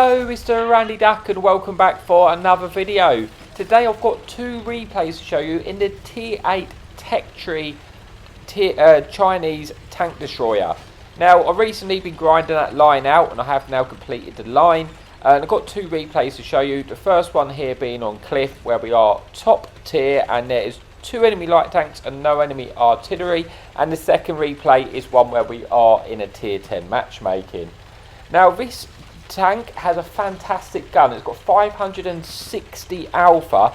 Hello, Mr. Randy Duck, and welcome back for another video. Today I've got two replays to show you in the Tier 8 Tech Tree Chinese tank destroyer. Now, I've recently been grinding that line out, and I have now completed the line. And I've got two replays to show you. The first one here being on Cliff, where we are top tier, and there is 2 enemy light tanks and no enemy artillery. And the second replay is one where we are in a Tier 10 matchmaking. Now, this tank has a fantastic gun. It's got 560 alpha,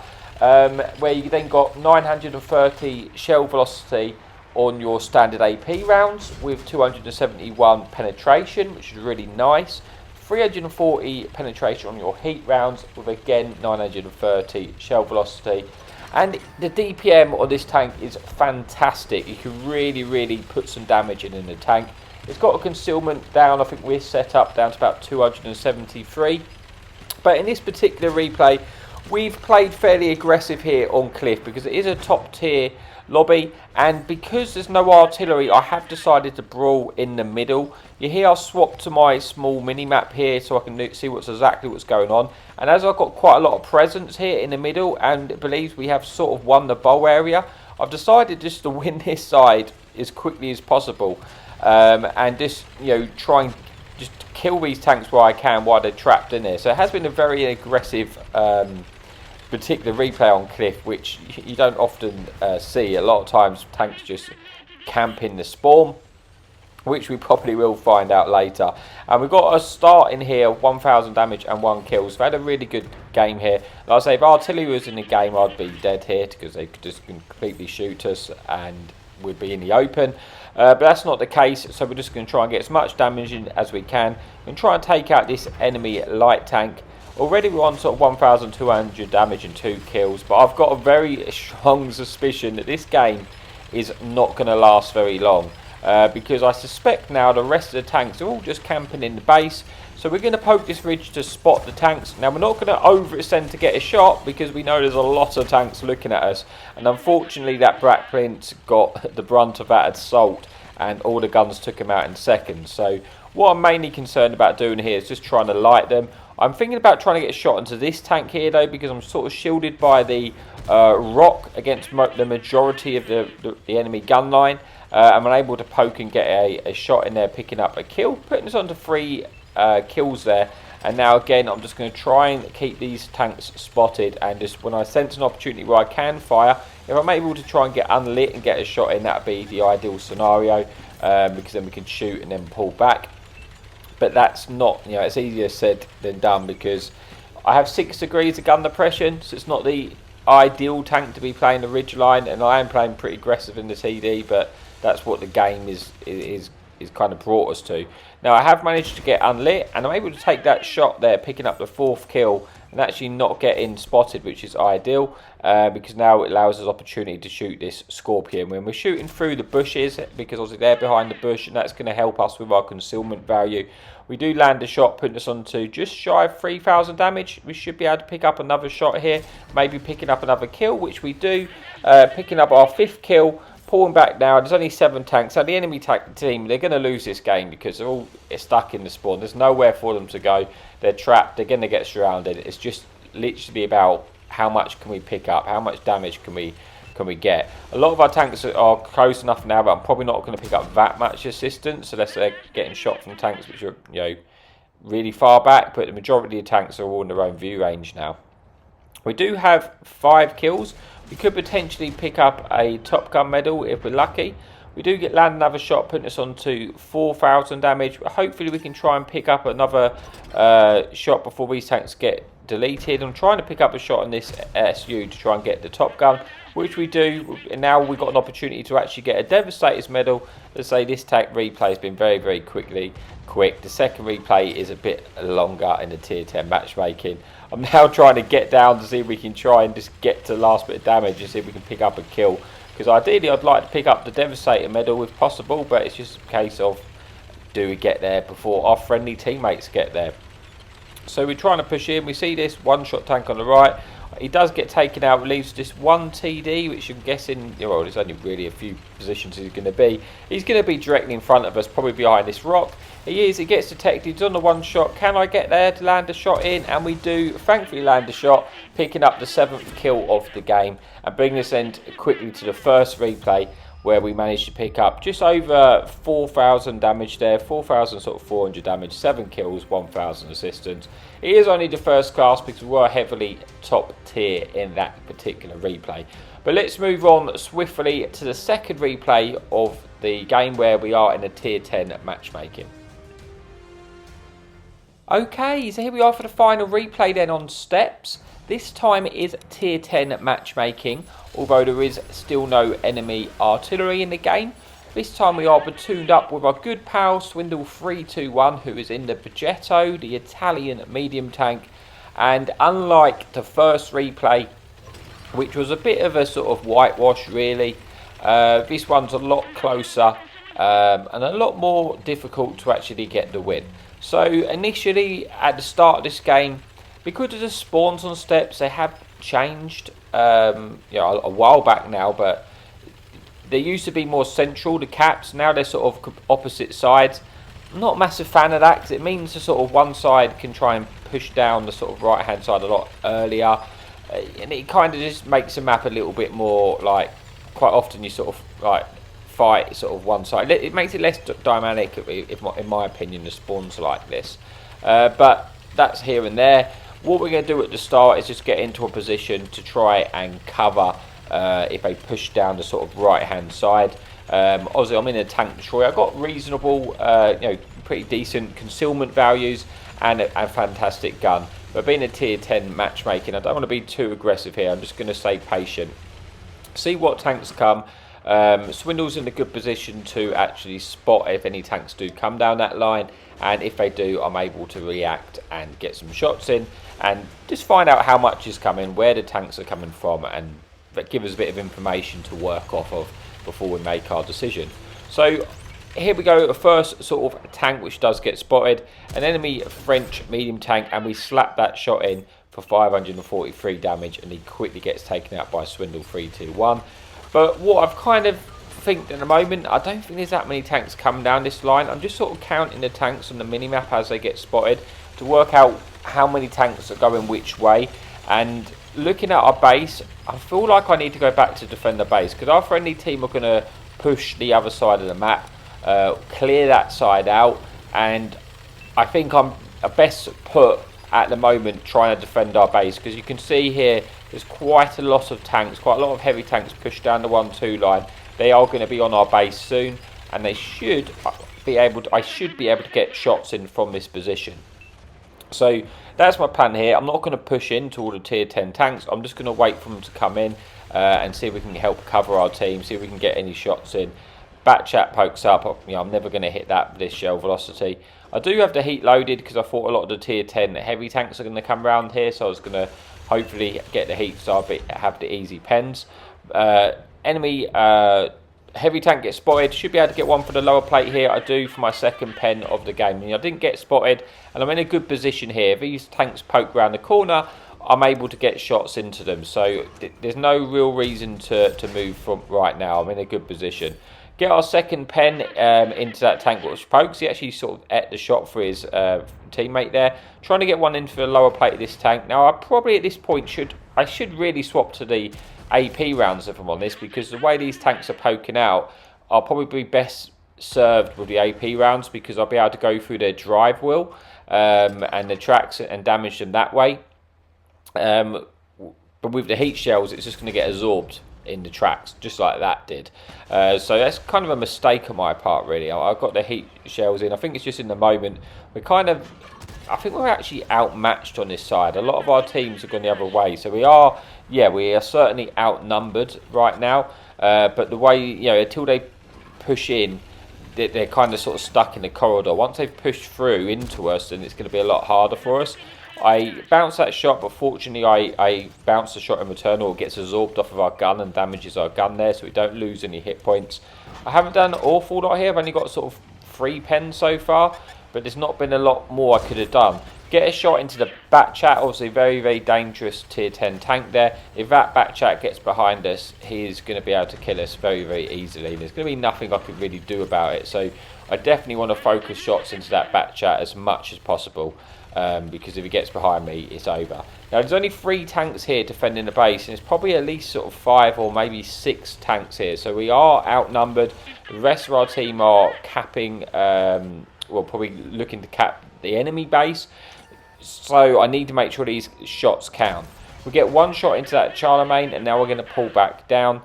where you then got 930 shell velocity on your standard AP rounds with 271 penetration, which is really nice. 340 penetration on your heat rounds with again 930 shell velocity. And the DPM on this tank is fantastic. You can really put some damage in the tank. It's got a concealment down, I think we're set up down to about 273. But in this particular replay, we've played fairly aggressive here on Cliff because it is a top tier lobby, and because there's no artillery, I have decided to brawl in the middle. You hear I swapped to my small mini map here so I can see exactly what's going on. And as I've got quite a lot of presence here in the middle and believes we have sort of won the bow area, I've decided just to win this side as quickly as possible. And just, try and just kill these tanks where I can while they're trapped in there. So it has been a very aggressive particular replay on Cliff, which you don't often see. A lot of times tanks just camp in the spawn, which we probably will find out later. And we've got a start in here, 1000 damage and 1 kill. So we've had a really good game here. Like I say, if artillery was in the game, I'd be dead here because they could just completely shoot us and we'd be in the open. But that's not the case, so we're just going to try and get as much damage in as we can and try and take out this enemy light tank. Already we're on sort of 1200 damage and 2 kills, but I've got a very strong suspicion that this game is not going to last very long. Because I suspect now the rest of the tanks are all just camping in the base. So we're going to poke this ridge to spot the tanks. Now we're not going to overextend to get a shot because we know there's a lot of tanks looking at us. And unfortunately that Black Prince got the brunt of that assault and all the guns took him out in seconds. So what I'm mainly concerned about doing here is just trying to light them. I'm thinking about trying to get a shot into this tank here though, because I'm sort of shielded by the rock against the majority of the enemy gun line. I'm unable to poke and get a shot in there, picking up a kill, putting us onto 3 kills there. And now again I'm just going to try and keep these tanks spotted, and just when I sense an opportunity where I can fire, if I'm able to try and get unlit and get a shot in, that would be the ideal scenario, because then we can shoot and then pull back. But that's not, it's easier said than done because I have 6 degrees of gun depression, so it's not the ideal tank to be playing the ridgeline, and I am playing pretty aggressive in the TD, but that's what the game is kind of brought us to. Now I have managed to get unlit, and I'm able to take that shot there, picking up the 4th kill, and actually not getting spotted, which is ideal, because now it allows us opportunity to shoot this Scorpion when we're shooting through the bushes, because obviously they're behind the bush, and that's going to help us with our concealment value. We do land a shot, putting us onto just shy of 3000 damage. We should be able to pick up another shot here, maybe picking up another kill, which we do, picking up our 5th kill. Pulling back now, there's only 7 tanks. So the enemy team, they're going to lose this game because they're all stuck in the spawn. There's nowhere for them to go. They're trapped. They're going to get surrounded. It's just literally about how much can we pick up, how much damage can we get. A lot of our tanks are close enough now, but I'm probably not going to pick up that much assistance unless they're getting shot from tanks which are really far back. But the majority of the tanks are all in their own view range now. We do have 5 kills. We could potentially pick up a Top Gun medal if we're lucky. We do land another shot, putting us onto 4000 damage. Hopefully we can try and pick up another shot before these tanks get deleted. I'm trying to pick up a shot on this SU to try and get the Top Gun, which we do. And now we've got an opportunity to actually get a Devastator's medal. Let's say this tank replay has been very quick. The second replay is a bit longer in the Tier 10 matchmaking. I'm now trying to get down to see if we can try and just get to the last bit of damage and see if we can pick up a kill. Because ideally I'd like to pick up the Devastator medal if possible, but it's just a case of do we get there before our friendly teammates get there. So we're trying to push in. We see this 1-shot tank on the right. He does get taken out, leaves just one TD, which I'm guessing, well, there's only really a few positions he's going to be. He's going to be directly in front of us, probably behind this rock. He gets detected, he's on the one shot. Can I get there to land a shot in? And we do, thankfully, land a shot, picking up the 7th kill of the game and bringing us in quickly to the first replay, where we managed to pick up just over 4,000 damage there, 4,400 damage, 7 kills, 1,000 assistance. It is only the first class because we were heavily top tier in that particular replay. But let's move on swiftly to the second replay of the game, where we are in a tier 10 matchmaking. Okay, so here we are for the final replay then on steps. This time it is tier 10 matchmaking, although there is still no enemy artillery in the game. This time we are platooned up with our good pal Swindle 321, who is in the Progetto, the Italian medium tank. And unlike the first replay, which was a bit of a sort of whitewash really, this one's a lot closer and a lot more difficult to actually get the win. So initially at the start of this game, because of the spawns on steps, they have changed a while back now, but they used to be more central, the caps. Now they're sort of opposite sides. I'm not a massive fan of that, because it means the sort of one side can try and push down the sort of right hand side a lot earlier, and it kind of just makes the map a little bit more like, quite often you sort of like fight sort of one side. It makes it less dynamic, in my opinion, the spawns like this, but that's here and there. What we're going to do at the start is just get into a position to try and cover if they push down the sort of right hand side. Obviously I'm in a tank destroyer. I've got reasonable, pretty decent concealment values and a fantastic gun. But being a tier 10 matchmaking, I don't want to be too aggressive here. I'm just going to stay patient, see what tanks come. Swindle's in a good position to actually spot if any tanks do come down that line, and if they do, I'm able to react and get some shots in and just find out how much is coming, where the tanks are coming from, and that give us a bit of information to work off of before we make our decision. So here we go, a first sort of tank which does get spotted, an enemy French medium tank, and we slap that shot in for 543 damage, and he quickly gets taken out by Swindle 321. But what I've kind of think at the moment, I don't think there's that many tanks coming down this line. I'm just sort of counting the tanks on the minimap as they get spotted to work out how many tanks are going which way. And looking at our base, I feel like I need to go back to defend the base, because our friendly team are going to push the other side of the map, clear that side out, and I think I'm best put at the moment trying to defend our base, because you can see here there's quite a lot of tanks, quite a lot of heavy tanks pushed down the 1-2 line. They are going to be on our base soon, and they should be able to, I should be able to get shots in from this position. So that's my plan here. I'm not going to push into all the tier 10 tanks. I'm just going to wait for them to come in and see if we can help cover our team, see if we can get any shots in. Bat chat pokes up. I'm never going to hit that with this shell velocity. I do have the heat loaded because I thought a lot of the tier 10 heavy tanks are going to come around here, so I was going to hopefully get the heat so I have the easy pens. Enemy heavy tank gets spotted. Should be able to get one for the lower plate here. I do for my second pen of the game. I didn't get spotted, and I'm in a good position here. If these tanks poke around the corner, I'm able to get shots into them. So there's no real reason to move from right now. I'm in a good position. Get our second pen into that tank which pokes. He actually sort of ate the shot for his teammate there. Trying to get one into the lower plate of this tank. Now I probably at this point should really swap to the AP rounds if I'm honest, because the way these tanks are poking out, I'll probably be best served with the AP rounds, because I'll be able to go through their drive wheel and the tracks and damage them that way. But with the heat shells, it's just going to get absorbed in the tracks, just like that did. So that's kind of a mistake on my part, really. I've got the heat shells in. I think it's just in the moment. I think we're actually outmatched on this side. A lot of our teams are going the other way. So we are certainly outnumbered right now. But the way, until they push in, they're kind of sort of stuck in the corridor. Once they've pushed through into us, then it's going to be a lot harder for us. I bounced that shot, but fortunately I bounced the shot in return, or it gets absorbed off of our gun and damages our gun there, so we don't lose any hit points. I haven't done an awful lot here. I've only got sort of 3 pens so far, but there's not been a lot more I could have done. Get a shot into the bat chat. Obviously very, very dangerous tier 10 tank there. If that bat chat gets behind us, he is going to be able to kill us very, very easily. There's going to be nothing I could really do about it. So I definitely want to focus shots into that bat chat as much as possible, because if he gets behind me, it's over. Now there's only 3 tanks here defending the base, and it's probably at least sort of 5 or maybe 6 tanks here. So we are outnumbered. The rest of our team are capping, well, probably looking to cap the enemy base. So I need to make sure these shots count. We get 1 shot into that Charlemagne, and now we're going to pull back down.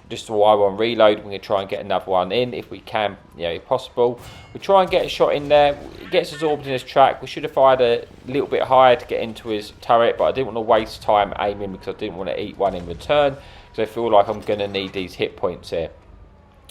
Just while we're on reload, we're going to try and get another one in if we can, if possible. We try and get a shot in there. It gets absorbed in his track. We should have fired a little bit higher to get into his turret, but I didn't want to waste time aiming because I didn't want to eat one in return, because I feel like I'm going to need these hit points here.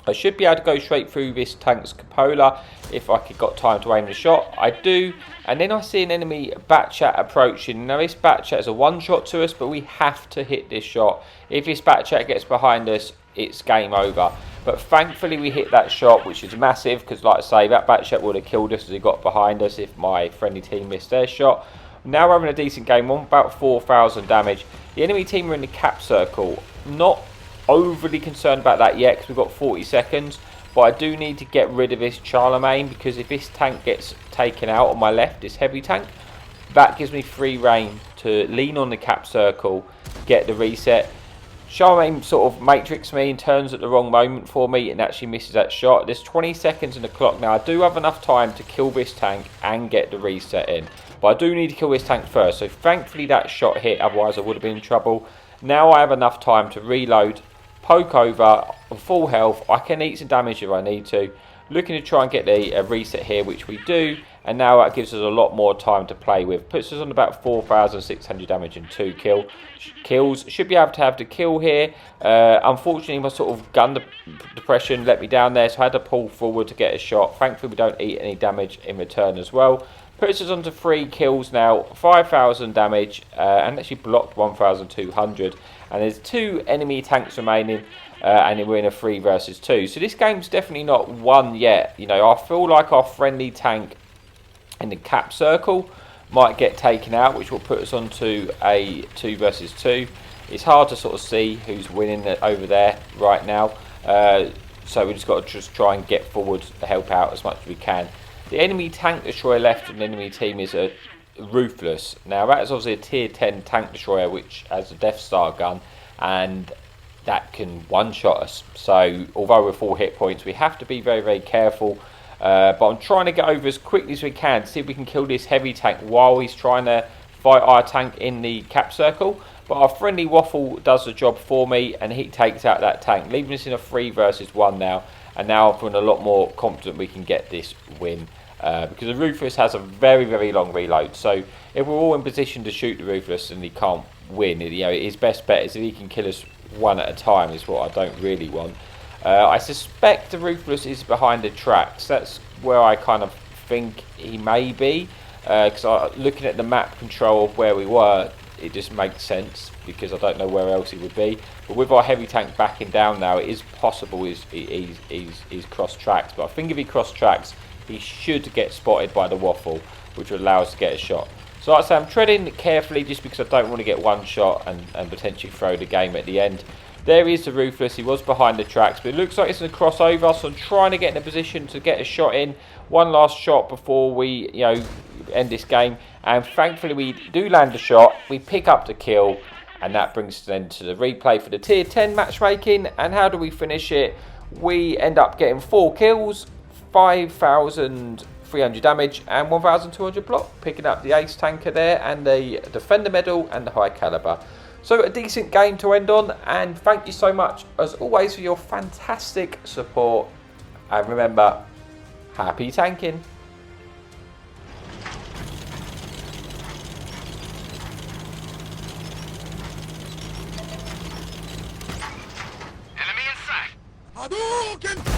I should be able to go straight through this tank's cupola if I got time to aim the shot. I do, and then I see an enemy Batchat approaching. Now this Batchat is a 1-shot to us, but we have to hit this shot. If this Batchat gets behind us, it's game over. But thankfully we hit that shot, which is massive, because like I say, that Batchat would have killed us as he got behind us if my friendly team missed their shot. Now we're having a decent game, on about 4,000 damage. The enemy team are in the cap circle. Not overly concerned about that yet because we've got 40 seconds, but I do need to get rid of this Charlemagne, because if this tank gets taken out on my left, this heavy tank, that gives me free reign to lean on the cap circle, get the reset. Charlemagne sort of matrix me and turns at the wrong moment for me and actually misses that shot. There's 20 seconds in the clock now. I do have enough time to kill this tank and get the reset in, but I do need to kill this tank first. So thankfully that shot hit, otherwise I would have been in trouble. Now I have enough time to reload, poke over on full health. I can eat some damage if I need to. Looking to try and get the reset here, which we do, and now that gives us a lot more time to play with. Puts us on about 4,600 damage and 2 kills. Should be able to have the kill here. Unfortunately my sort of gun depression let me down there, so I had to pull forward to get a shot. Thankfully we don't eat any damage in return as well. Puts us onto 3 kills now, 5,000 damage, and actually blocked 1,200. And there's 2 enemy tanks remaining, and we're in a 3 versus 2. So this game's definitely not won yet. I feel like our friendly tank in the cap circle might get taken out, which will put us onto a 2 versus 2. It's hard to sort of see who's winning over there right now. So we just got to try and get forward to help out as much as we can. The enemy tank destroyer left in the enemy team is a Ruthless. Now that is obviously a tier 10 tank destroyer which has a Death Star gun, and that can one-shot us. So although we're full hit points, we have to be very, very careful. But I'm trying to get over as quickly as we can to see if we can kill this heavy tank while he's trying to fight our tank in the cap circle. But our friendly Waffle does the job for me, and he takes out that tank, leaving us in a 3 versus 1 now. And now I'm feeling a lot more confident we can get this win. Because the Ruthless has a very, very long reload. So if we're all in position to shoot the Ruthless and he can't win, his best bet is if he can kill us one at a time, is what I don't really want. I suspect the Ruthless is behind the tracks. That's where I kind of think he may be. Because looking at the map control of where we were, it just makes sense, because I don't know where else he would be. But with our heavy tank backing down now, it is possible he's cross tracks. But I think if he cross tracks, he should get spotted by the Waffle, which would allow us to get a shot. So like I say, I'm treading carefully just because I don't want to get one shot and potentially throw the game at the end. There is the Ruthless. He was behind the tracks, but it looks like it's a crossover, so I'm trying to get in a position to get a shot in. One last shot before we end this game, and thankfully we do land a shot. We pick up the kill, and that brings us then to the replay for the tier 10 matchmaking. And how do we finish it? We end up getting 4 kills, 5,300 damage and 1,200 block, picking up the ace tanker there and the defender medal and the high caliber. So a decent game to end on, and thank you so much as always for your fantastic support, and remember, happy tanking. Enemy in sight. Hadouken!